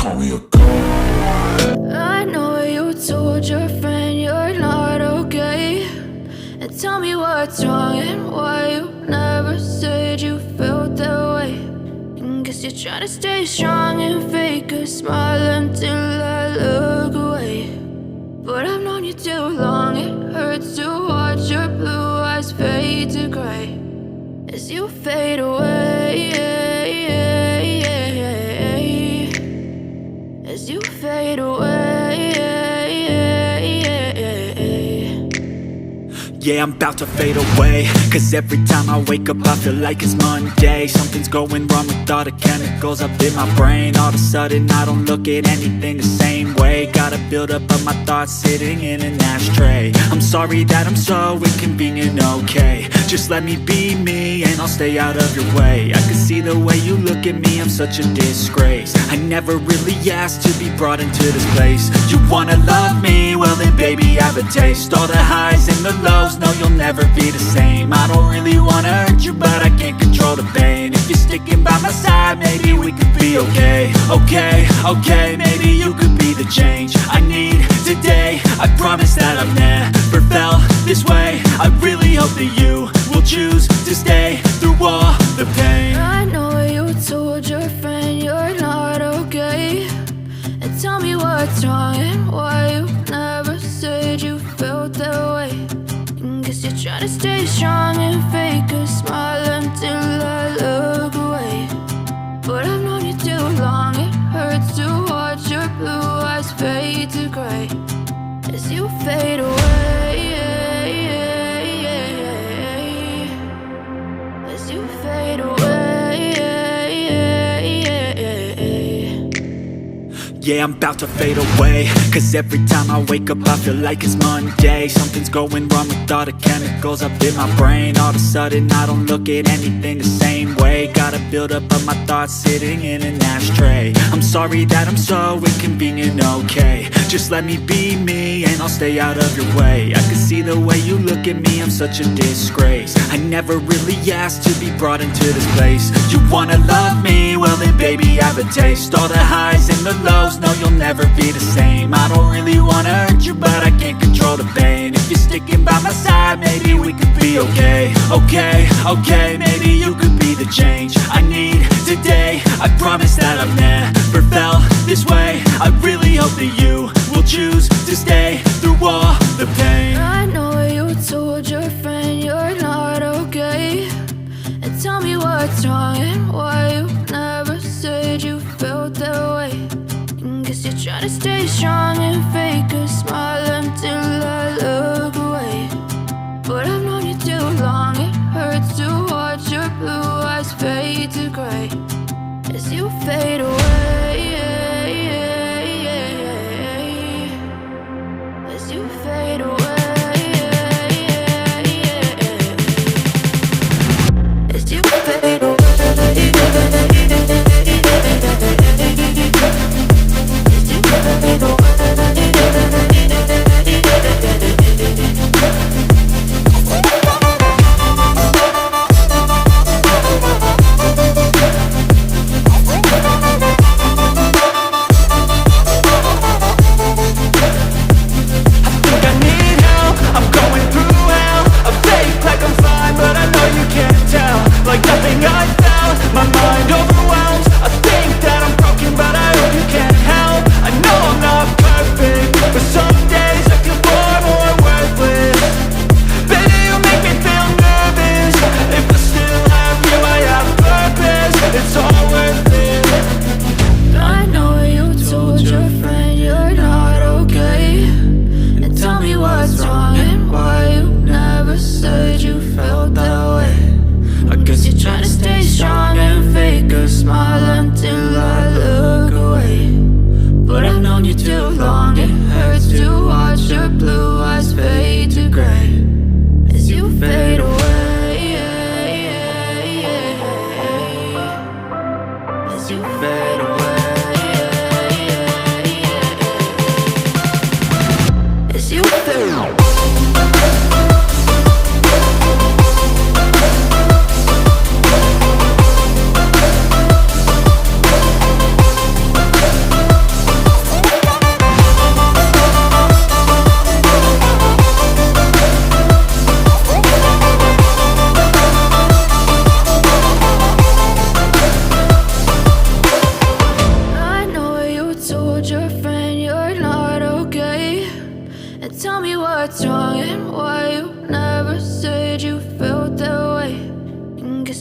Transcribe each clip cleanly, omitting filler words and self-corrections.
call me a god. I know you told your friend you're not okay, and tell me what's wrong and why you never said you felt that way. And guess you're trying to stay strong and fake a smile until I look away. But I've known you too long, it hurts to watch your blue eyes fade to gray as you fade away, as you fade away. Yeah, I'm about to fade away, cause every time I wake up I feel like it's Monday. Something's going wrong with all the chemicals up in my brain. All of a sudden I don't look at anything the same way. Got a buildup of my thoughts sitting in an ashtray. I'm sorry that I'm so inconvenient, okay. Just let me be me and I'll stay out of your way. I can see the way you look at me, I'm such a disgrace. I never really asked to be brought into this place. You wanna love me? Well then baby have a taste. All the highs and the lows, no you'll never be the same. I don't really wanna hurt you but I can't control the pain. If you're sticking by my side maybe we could be okay. Okay, maybe you could be the change I need today. I promise that I've never felt this way. I really hope that you will choose to stay through all the pain. I know you told your friend you're not okay, and tell me what's wrong and why you never said you felt that way. And guess you're trying to stay strong and fake a smile until I look away. But I've known you too long, it hurts to watch your blue eyes fade to gray as you fade away, as you fade away. Yeah, I'm about to fade away, cause every time I wake up I feel like it's Monday. Something's going wrong with all the chemicals up in my brain. All of a sudden I don't look at anything the same way. Got a buildup of my thoughts sitting in an ashtray. I'm sorry that I'm so inconvenient, okay. Just let me be me and I'll stay out of your way. I can see the way you look at me, I'm such a disgrace. I never really asked to be brought into this place. You wanna love me? Well then baby have a taste. All the highs and the lows, no you'll never be the same. I don't really wanna hurt you but I can't control the pain. If you're sticking by my side maybe we could be okay. Okay, maybe you could be the change I need today. I promise that I've never felt this way. I really hope that you will choose to stay through all the pain. I know you told your friend you're not okay, and tell me what's wrong and why you never said you felt that way. And guess you're trying to stay strong and fake a smile until I look away. But I've known you too long, it hurts to watch your blue eyes fade to gray as you fade away, as you fade away, as you fade away.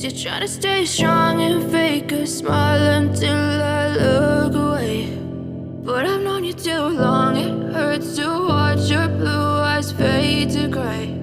Guess you're trying to stay strong and fake a smile until I look away. But I've known you too long, it hurts to watch your blue eyes fade to gray.